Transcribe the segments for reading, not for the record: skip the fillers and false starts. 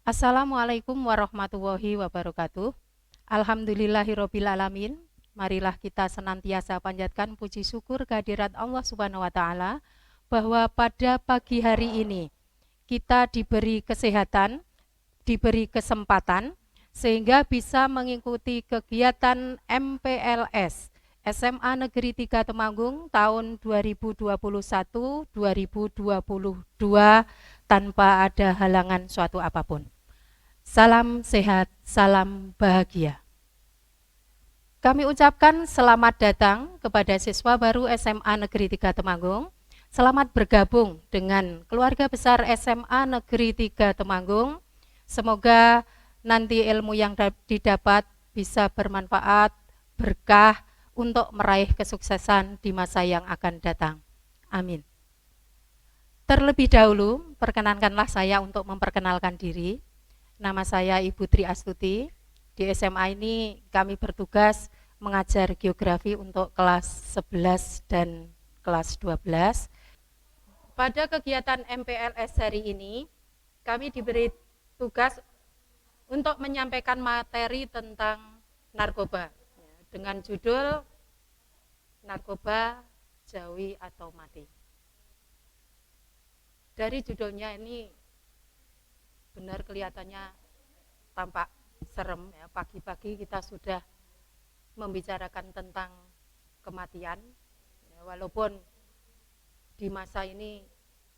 Assalamualaikum warahmatullahi wabarakatuh. Alhamdulillahirabbil alamin. Marilah kita senantiasa panjatkan puji syukur kehadirat Allah Subhanahu wa taala bahwa pada pagi hari ini kita diberi kesehatan, diberi kesempatan sehingga bisa mengikuti kegiatan MPLS SMA Negeri 3 Temanggung tahun 2021-2022 tanpa ada halangan suatu apapun. Salam sehat, salam bahagia. Kami ucapkan selamat datang kepada siswa baru SMA Negeri 3 Temanggung. Selamat bergabung dengan keluarga besar SMA Negeri 3 Temanggung. Semoga nanti ilmu yang didapat bisa bermanfaat, berkah untuk meraih kesuksesan di masa yang akan datang. Amin. Terlebih dahulu, perkenankanlah saya untuk memperkenalkan diri. Nama saya Ibu Tri Astuti. Di SMA ini kami bertugas mengajar geografi untuk kelas 11 dan kelas 12. Pada kegiatan MPLS hari ini, kami diberi tugas untuk menyampaikan materi tentang narkoba dengan judul Narkoba Jauhi atau Mati. Dari judulnya ini benar kelihatannya tampak serem ya. Pagi-pagi kita sudah membicarakan tentang kematian ya, walaupun di masa ini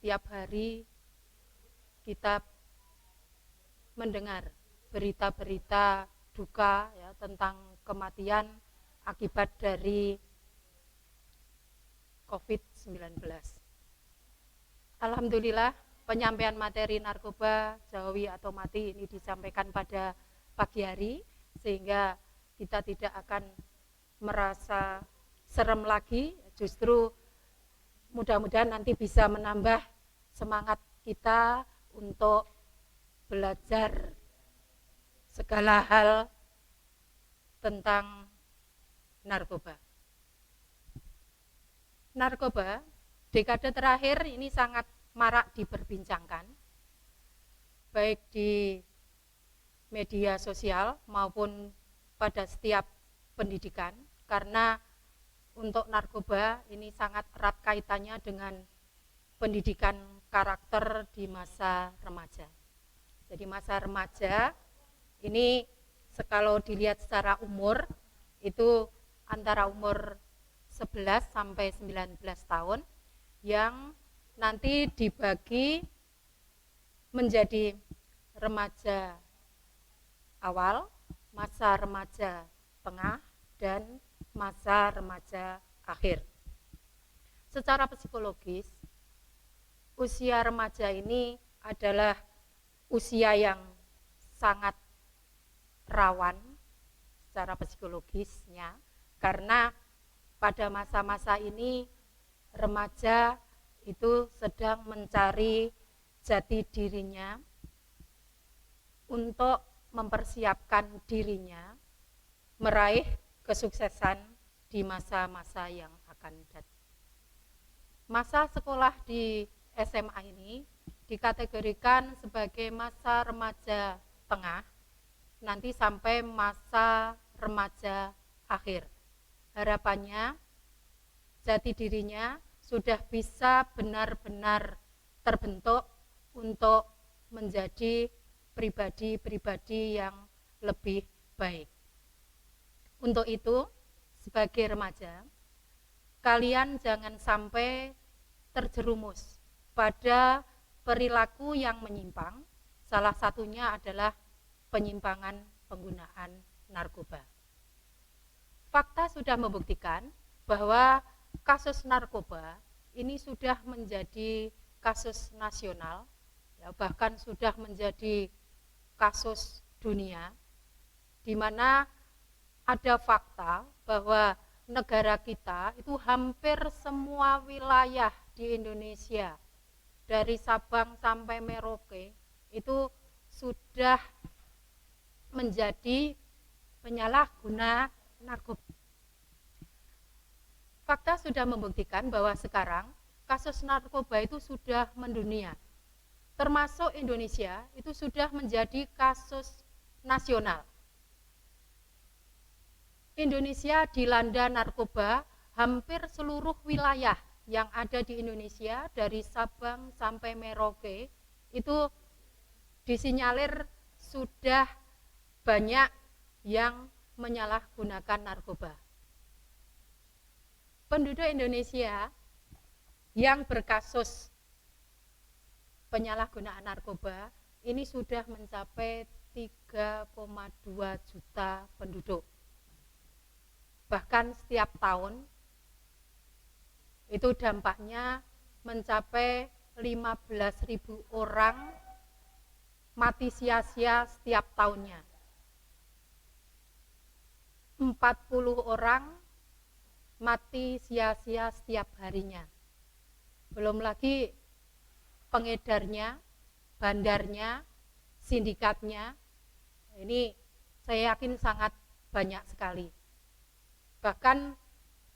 tiap hari kita mendengar berita-berita duka ya, tentang kematian akibat dari COVID-19. Alhamdulillah penyampaian materi narkoba jauhi atau mati ini disampaikan pada pagi hari sehingga kita tidak akan merasa serem lagi, justru mudah-mudahan nanti bisa menambah semangat kita untuk belajar segala hal tentang narkoba. Narkoba dekade terakhir ini sangat marak diperbincangkan, baik di media sosial maupun pada setiap pendidikan, karena untuk narkoba ini sangat erat kaitannya dengan pendidikan karakter di masa remaja. Jadi masa remaja ini kalau dilihat secara umur itu antara umur 11 sampai 19 tahun yang nanti dibagi menjadi remaja awal, masa remaja tengah, dan masa remaja akhir. Secara psikologis, usia remaja ini adalah usia yang sangat rawan secara psikologisnya, karena pada masa-masa ini remaja itu sedang mencari jati dirinya untuk mempersiapkan dirinya meraih kesuksesan di masa-masa yang akan datang. Masa sekolah di SMA ini dikategorikan sebagai masa remaja tengah, nanti sampai masa remaja akhir. Harapannya jati dirinya sudah bisa benar-benar terbentuk untuk menjadi pribadi-pribadi yang lebih baik. Untuk itu, sebagai remaja, kalian jangan sampai terjerumus pada perilaku yang menyimpang. Salah satunya adalah penyimpangan penggunaan narkoba. Fakta sudah membuktikan bahwa kasus narkoba ini sudah menjadi kasus nasional, ya, bahkan sudah menjadi kasus dunia, di mana ada fakta bahwa negara kita itu hampir semua wilayah di Indonesia, dari Sabang sampai Merauke, itu sudah menjadi penyalahguna narkoba. Fakta sudah membuktikan bahwa sekarang kasus narkoba itu sudah mendunia. termasuk Indonesia itu sudah menjadi kasus nasional. Indonesia dilanda narkoba, hampir seluruh wilayah yang ada di Indonesia dari Sabang sampai Merauke itu disinyalir sudah banyak yang menyalahgunakan narkoba. Penduduk Indonesia yang berkasus penyalahgunaan narkoba ini sudah mencapai 3,2 juta penduduk. Bahkan setiap tahun itu dampaknya mencapai 15.000 orang mati sia-sia setiap tahunnya. 40 orang mati sia-sia setiap harinya. Belum lagi pengedarnya, bandarnya, sindikatnya. Ini saya yakin sangat banyak sekali. Bahkan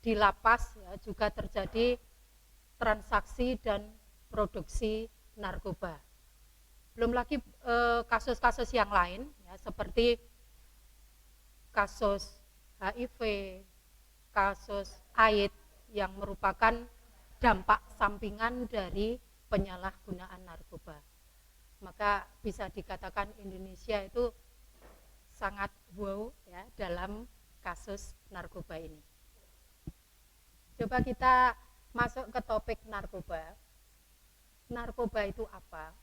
di lapas ya, juga terjadi transaksi dan produksi narkoba. Belum lagi kasus-kasus yang lain ya, seperti kasus HIV, kasus AIDS yang merupakan dampak sampingan dari penyalahgunaan narkoba. Maka bisa dikatakan Indonesia itu sangat wow ya dalam kasus narkoba ini. Coba kita masuk ke topik narkoba. Narkoba itu apa?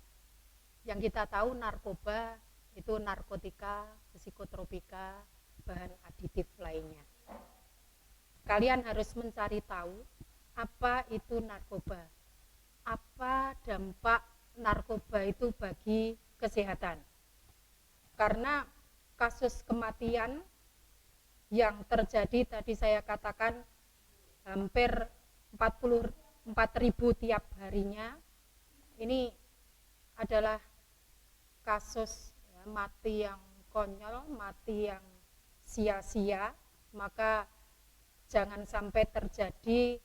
Yang kita tahu narkoba itu narkotika, psikotropika, bahan aditif lainnya. Kalian harus mencari tahu apa itu narkoba. Apa dampak narkoba itu bagi kesehatan. Karena kasus kematian yang terjadi tadi saya katakan hampir 44.000 tiap harinya, ini adalah kasus ya, mati yang konyol, mati yang sia-sia. Maka jangan sampai terjadi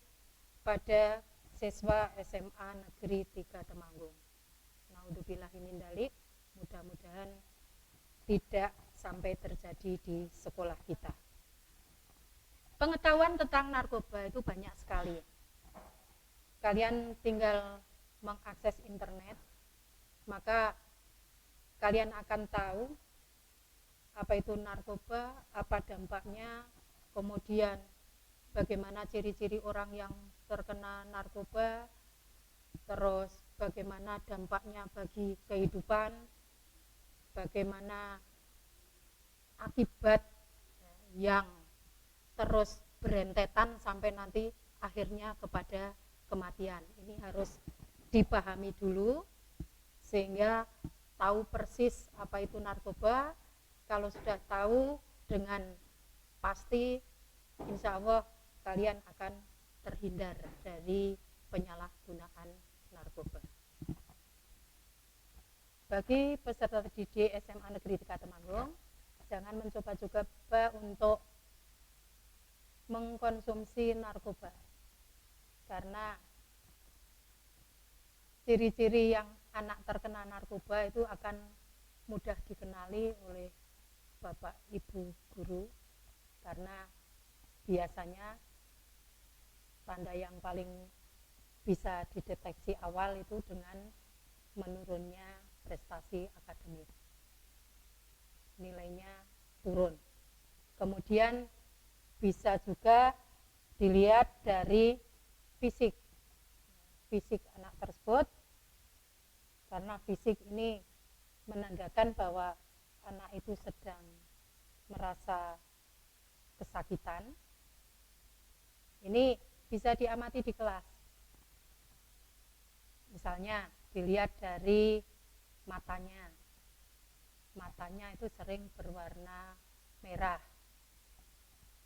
pada siswa SMA Negeri 3 Temanggung. Naudzubillahimin dzalik, mudah-mudahan tidak sampai terjadi di sekolah kita. Pengetahuan tentang narkoba itu banyak sekali. Kalian tinggal mengakses internet, maka kalian akan tahu apa itu narkoba, apa dampaknya, kemudian bagaimana ciri-ciri orang yang terkena narkoba, terus bagaimana dampaknya bagi kehidupan, bagaimana akibat yang terus berentetan sampai nanti akhirnya kepada kematian. Ini harus dipahami dulu sehingga tahu persis apa itu narkoba. Kalau sudah tahu dengan pasti, insya Allah kalian akan terhindar dari penyalahgunaan narkoba. Bagi peserta didik SMA Negeri 3 Temanggung, jangan mencoba-coba untuk mengkonsumsi narkoba, karena ciri-ciri yang anak terkena narkoba itu akan mudah dikenali oleh bapak ibu guru, karena biasanya tanda yang paling bisa dideteksi awal itu dengan menurunnya prestasi akademik, nilainya turun. Kemudian bisa juga dilihat dari fisik anak tersebut, karena fisik ini menandakan bahwa anak itu sedang merasa kesakitan. Ini bisa diamati di kelas. Misalnya dilihat dari matanya itu sering berwarna merah,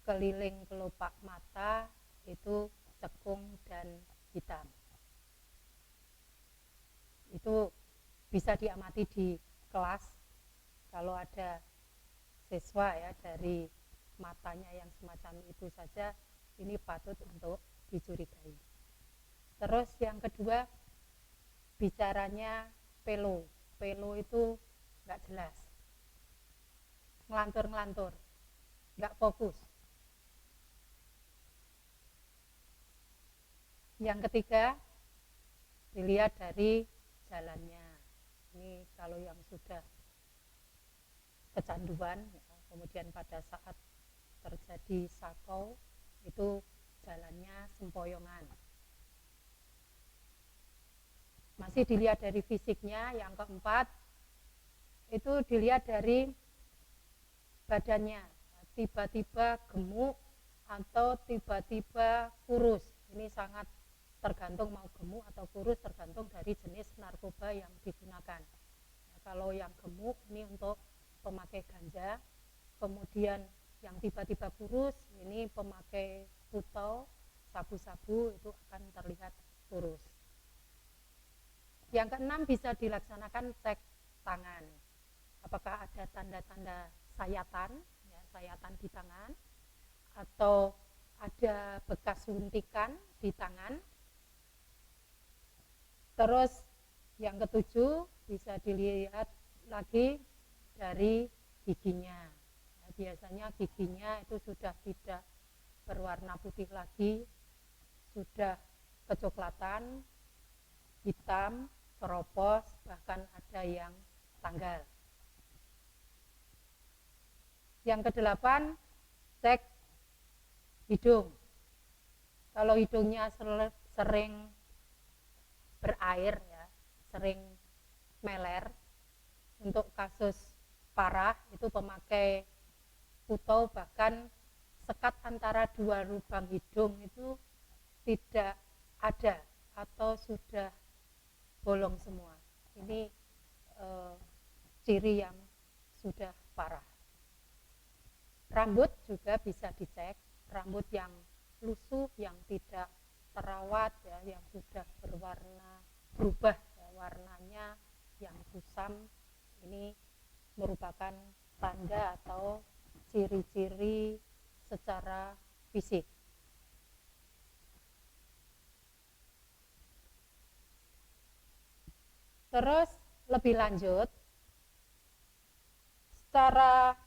keliling kelopak mata itu cekung dan hitam. Itu bisa diamati di kelas. Kalau ada siswa ya dari matanya yang semacam itu saja, ini patut untuk dicurigai. Terus yang kedua, bicaranya pelo. Pelo itu nggak jelas, ngelantur-ngelantur, nggak fokus. Yang ketiga, dilihat dari jalannya. Ini kalau yang sudah kecanduan, ya, kemudian pada saat terjadi sakau, itu jalannya sempoyongan. Masih dilihat dari fisiknya. Yang keempat, itu dilihat dari badannya, tiba-tiba gemuk atau tiba-tiba kurus. Ini sangat tergantung mau gemuk atau kurus, tergantung dari jenis narkoba yang digunakan. Ya, kalau yang gemuk ini untuk pemakai ganja, kemudian yang tiba-tiba kurus ini pemakai putau, sabu-sabu, itu akan terlihat kurus. Yang keenam, bisa dilaksanakan cek tangan. Apakah ada tanda-tanda sayatan, ya, sayatan di tangan, atau ada bekas suntikan di tangan. Terus yang ketujuh, bisa dilihat lagi dari giginya. Ya, biasanya giginya itu sudah tidak berwarna putih lagi, sudah kecoklatan, hitam, keropos, bahkan ada yang tanggal. Yang kedelapan, cek hidung. Kalau hidungnya sering berair, ya, sering meler, untuk kasus parah itu pemakai putau bahkan sekat antara dua lubang hidung itu tidak ada atau sudah bolong semua. Ini ciri yang sudah parah. Rambut juga bisa dicek, rambut yang lusuh, yang tidak terawat, ya, yang sudah berubah, ya, warnanya yang kusam, ini merupakan tanda atau ciri-ciri secara fisik. Terus lebih lanjut, secara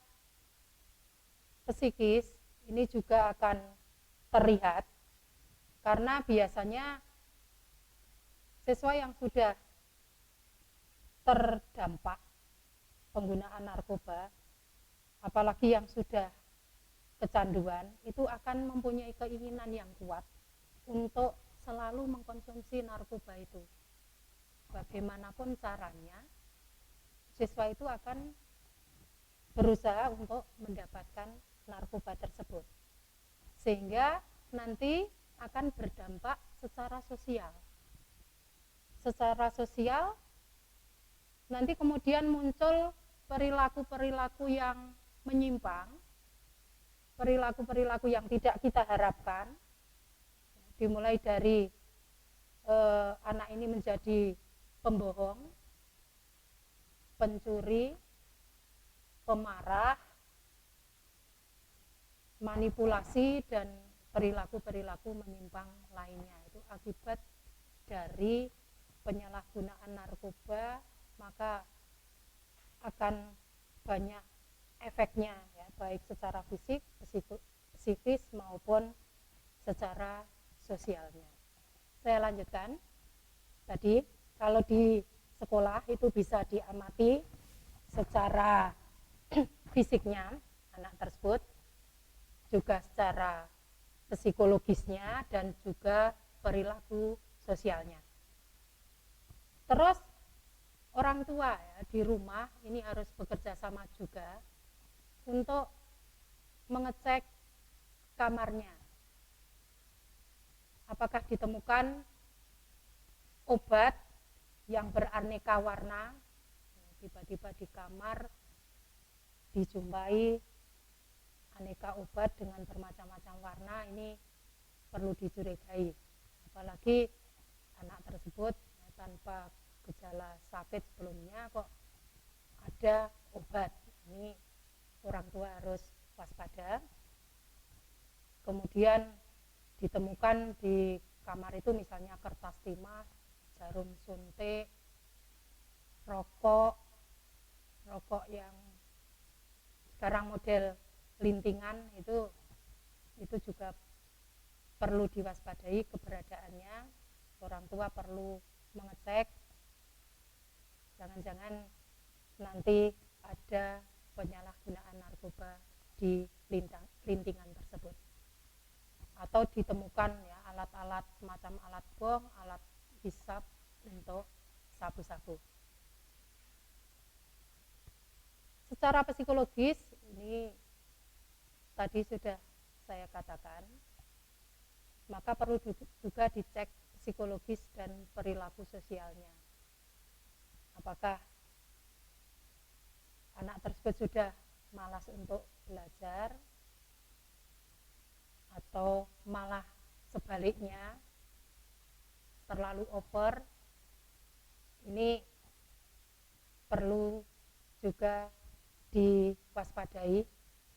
psikis ini juga akan terlihat, karena biasanya siswa yang sudah terdampak penggunaan narkoba, apalagi yang sudah kecanduan, itu akan mempunyai keinginan yang kuat untuk selalu mengkonsumsi narkoba itu. Bagaimanapun caranya, siswa itu akan berusaha untuk mendapatkan narkoba tersebut, sehingga nanti akan berdampak secara sosial. Secara sosial, nanti kemudian muncul perilaku-perilaku yang menyimpang, perilaku-perilaku yang tidak kita harapkan, dimulai dari anak ini menjadi pembohong, pencuri, pemarah, manipulasi, dan perilaku-perilaku menyimpang lainnya. Itu akibat dari penyalahgunaan narkoba, maka akan banyak efeknya, ya, baik secara fisik, psikis maupun secara sosialnya. Saya lanjutkan. Tadi kalau di sekolah itu bisa diamati secara fisiknya anak tersebut, juga secara psikologisnya, dan juga perilaku sosialnya. Terus orang tua, ya, di rumah ini harus bekerja sama juga untuk mengecek kamarnya. Apakah ditemukan obat yang beraneka warna, tiba-tiba di kamar dijumpai aneka obat dengan bermacam-macam warna, ini perlu dicurigai. Apalagi anak tersebut, ya, tanpa gejala sakit sebelumnya kok ada obat, ini orang tua harus waspada. Kemudian ditemukan di kamar itu misalnya kertas timah, jarum suntik, rokok yang sekarang model lintingan itu juga perlu diwaspadai keberadaannya. Orang tua perlu mengecek, jangan-jangan nanti ada penyalahgunaan narkoba di lintingan tersebut, atau ditemukan ya alat-alat semacam alat bong, alat hisap untuk sabu-sabu. Secara psikologis ini tadi sudah saya katakan, maka perlu juga dicek psikologis dan perilaku sosialnya. Apakah anak tersebut sudah malas untuk belajar atau malah sebaliknya terlalu over. Ini perlu juga diwaspadai,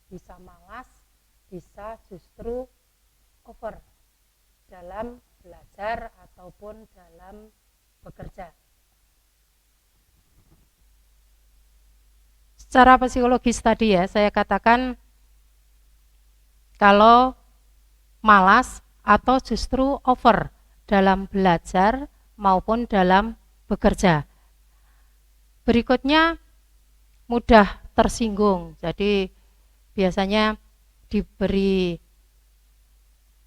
bisa malas, bisa justru over dalam belajar ataupun dalam bekerja. Secara psikologis tadi ya, saya katakan kalau malas atau justru over dalam belajar maupun dalam bekerja. Berikutnya mudah tersinggung. Jadi biasanya diberi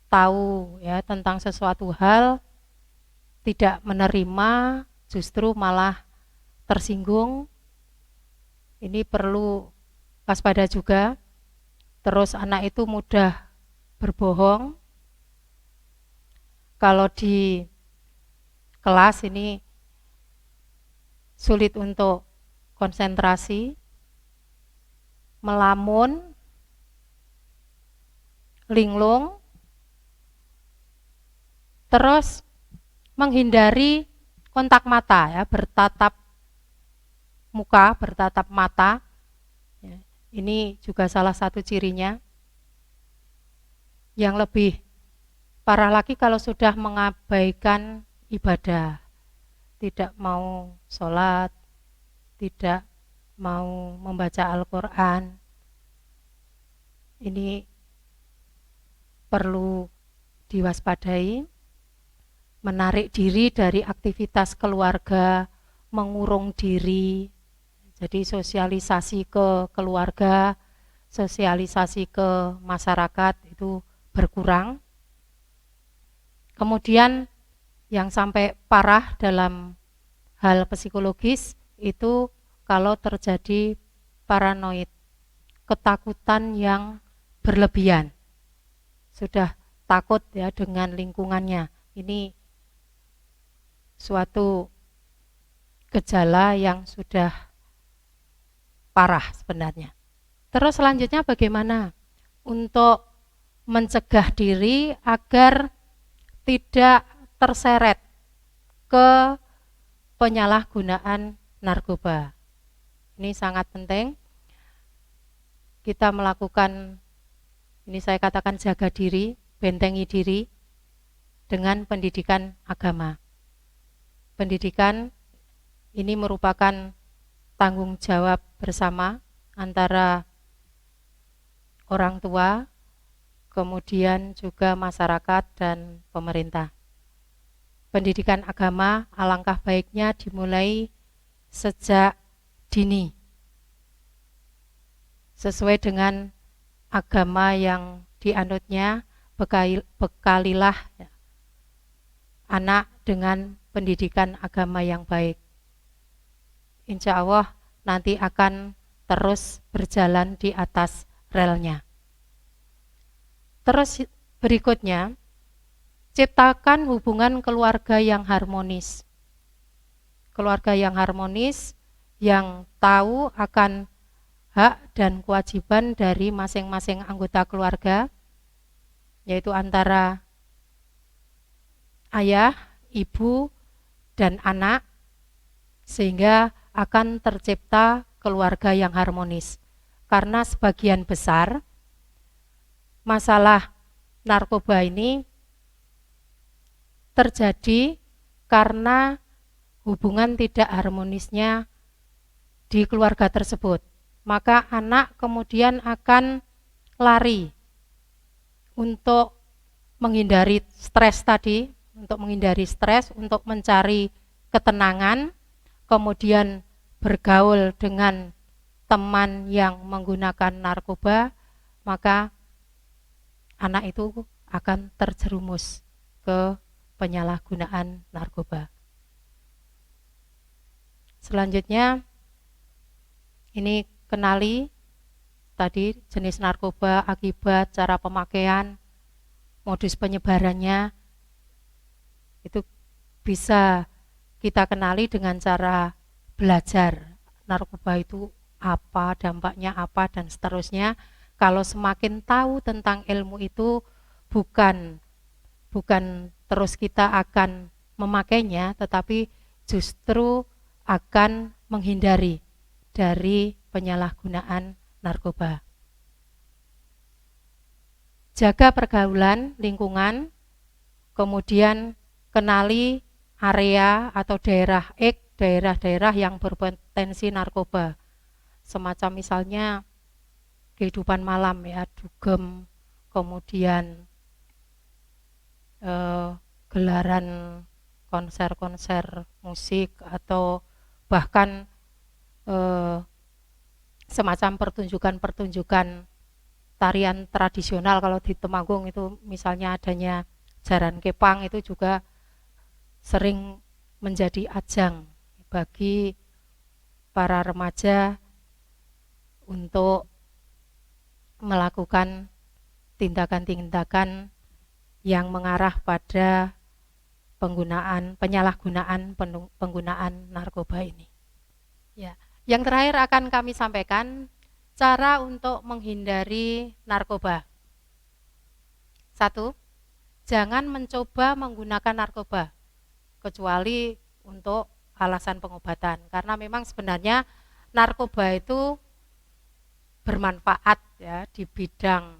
tahu ya tentang sesuatu hal, tidak menerima, justru malah tersinggung. Ini perlu waspada juga. Terus anak itu mudah berbohong. Kalau di kelas ini sulit untuk konsentrasi, melamun, linglung, terus menghindari kontak mata ya, bertatap muka, bertatap mata. Ini juga salah satu cirinya. Yang lebih parah lagi kalau sudah mengabaikan ibadah, tidak mau sholat, tidak mau membaca Al-Quran. Ini perlu diwaspadai. Menarik diri dari aktivitas keluarga, mengurung diri. Jadi sosialisasi ke keluarga, sosialisasi ke masyarakat itu berkurang. Kemudian yang sampai parah dalam hal psikologis itu kalau terjadi paranoid, ketakutan yang berlebihan. Sudah takut ya dengan lingkungannya. Ini suatu gejala yang sudah parah sebenarnya. Terus selanjutnya bagaimana untuk mencegah diri agar tidak terseret ke penyalahgunaan narkoba. Ini sangat penting. Kita melakukan, ini saya katakan jaga diri, bentengi diri dengan pendidikan agama. Pendidikan ini merupakan tanggung jawab bersama antara orang tua, kemudian juga masyarakat dan pemerintah. Pendidikan agama alangkah baiknya dimulai sejak dini, sesuai dengan agama yang dianutnya. Bekalilah anak dengan pendidikan agama yang baik. Insya Allah nanti akan terus berjalan di atas relnya. Terus berikutnya, ciptakan hubungan keluarga yang harmonis. Keluarga yang harmonis, yang tahu akan hak dan kewajiban dari masing-masing anggota keluarga, yaitu antara ayah, ibu, dan anak, sehingga akan tercipta keluarga yang harmonis. Karena sebagian besar masalah narkoba ini terjadi karena hubungan tidak harmonisnya di keluarga tersebut, maka anak kemudian akan lari untuk menghindari stres tadi, untuk mencari ketenangan, kemudian bergaul dengan teman yang menggunakan narkoba, maka anak itu akan terjerumus ke penyalahgunaan narkoba. Selanjutnya, ini kenali tadi jenis narkoba, akibat, cara pemakaian, modus penyebarannya. Itu bisa kita kenali dengan cara belajar narkoba itu apa, dampaknya apa, dan seterusnya. Kalau semakin tahu tentang ilmu itu, bukan terus kita akan memakainya, tetapi justru akan menghindari dari penyalahgunaan narkoba. Jaga pergaulan lingkungan, kemudian kenali area atau daerah-daerah yang berpotensi narkoba. Semacam misalnya kehidupan malam ya, dugem, kemudian gelaran konser-konser musik, atau bahkan semacam pertunjukan-pertunjukan tarian tradisional. Kalau di Temanggung itu misalnya adanya jaran kepang, itu juga sering menjadi ajang bagi para remaja untuk melakukan tindakan-tindakan yang mengarah pada penyalahgunaan penggunaan narkoba ini. Ya, yang terakhir akan kami sampaikan cara untuk menghindari narkoba. 1. Jangan mencoba menggunakan narkoba kecuali untuk alasan pengobatan, karena memang sebenarnya narkoba itu bermanfaat ya di bidang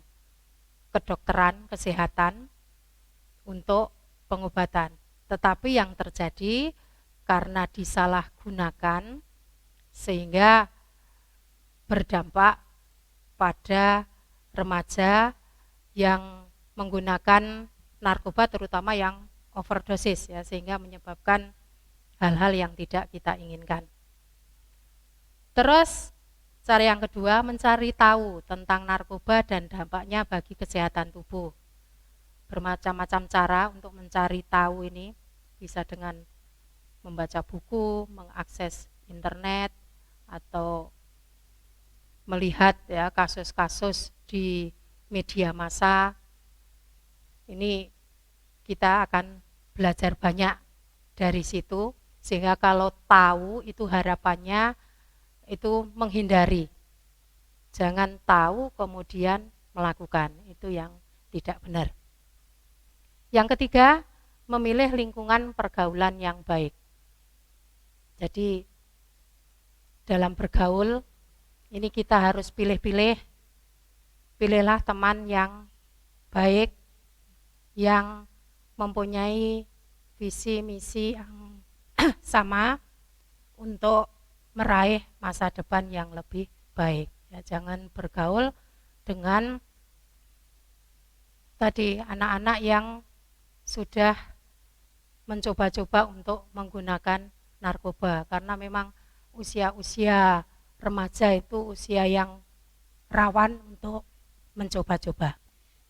kedokteran, kesehatan untuk pengobatan. Tetapi yang terjadi karena disalahgunakan sehingga berdampak pada remaja yang menggunakan narkoba, terutama yang overdosis ya, sehingga menyebabkan hal-hal yang tidak kita inginkan. Terus cara yang kedua, mencari tahu tentang narkoba dan dampaknya bagi kesehatan tubuh. Bermacam-macam cara untuk mencari tahu ini, bisa dengan membaca buku, mengakses internet, atau melihat ya kasus-kasus di media massa. Ini kita akan belajar banyak dari situ, sehingga kalau tahu itu harapannya itu menghindari. Jangan tahu kemudian melakukan, itu yang tidak benar. Yang ketiga, memilih lingkungan pergaulan yang baik. Jadi dalam bergaul ini kita harus pilih-pilih. Pilihlah teman yang baik, yang mempunyai visi misi yang sama untuk meraih masa depan yang lebih baik. Ya, jangan bergaul dengan tadi anak-anak yang sudah mencoba-coba untuk menggunakan narkoba, karena memang usia-usia remaja itu usia yang rawan untuk mencoba-coba.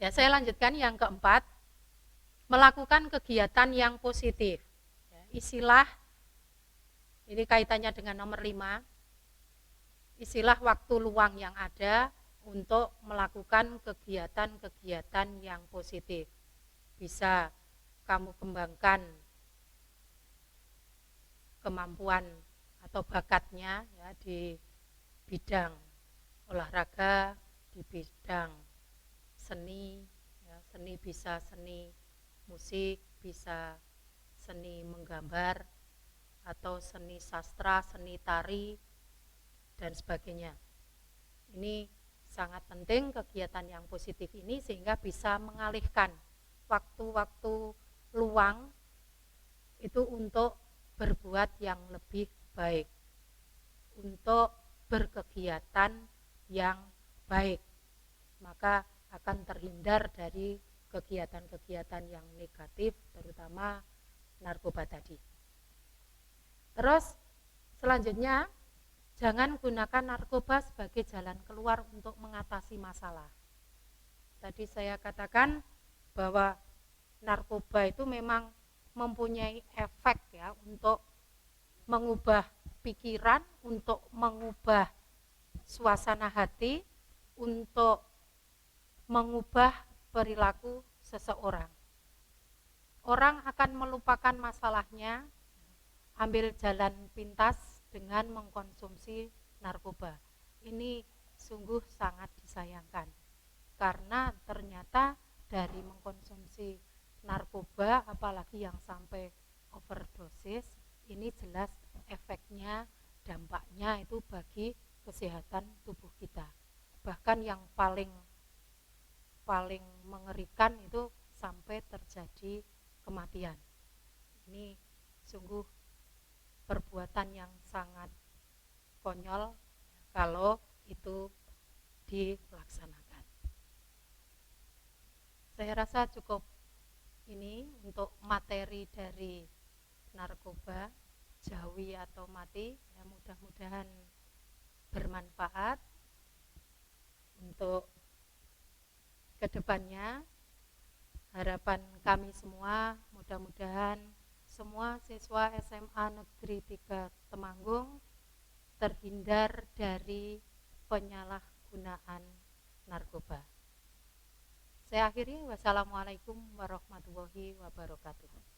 Ya, saya lanjutkan yang keempat, melakukan kegiatan yang positif. Ya, istilah ini kaitannya dengan nomor 5. Istilah waktu luang yang ada untuk melakukan kegiatan-kegiatan yang positif. Bisa kamu kembangkan kemampuan atau bakatnya ya di bidang olahraga, di bidang seni, ya, seni bisa seni musik, bisa seni menggambar, atau seni sastra, seni tari, dan sebagainya. Ini sangat penting kegiatan yang positif ini, sehingga bisa mengalihkan waktu-waktu luang itu untuk berbuat yang lebih baik, untuk berkegiatan yang baik, maka akan terhindar dari kegiatan-kegiatan yang negatif, terutama narkoba tadi. Terus selanjutnya, jangan gunakan narkoba sebagai jalan keluar untuk mengatasi masalah. Tadi saya katakan bahwa narkoba itu memang mempunyai efek ya untuk mengubah pikiran, untuk mengubah suasana hati, untuk mengubah perilaku seseorang. Orang akan melupakan masalahnya, ambil jalan pintas dengan mengkonsumsi narkoba. Ini sungguh sangat disayangkan, karena ternyata dari mengkonsumsi narkoba, apalagi yang sampai overdosis, ini jelas efeknya, dampaknya itu bagi kesehatan tubuh kita. Bahkan yang paling mengerikan itu sampai terjadi kematian. Ini sungguh perbuatan yang sangat konyol kalau itu dilaksanakan. Saya rasa cukup ini untuk materi dari narkoba, jauhi atau mati. Ya, mudah-mudahan bermanfaat untuk kedepannya. Harapan kami semua, mudah-mudahan semua siswa SMA Negeri 3 Temanggung terhindar dari penyalahgunaan narkoba. Saya akhiri, wassalamualaikum warahmatullahi wabarakatuh.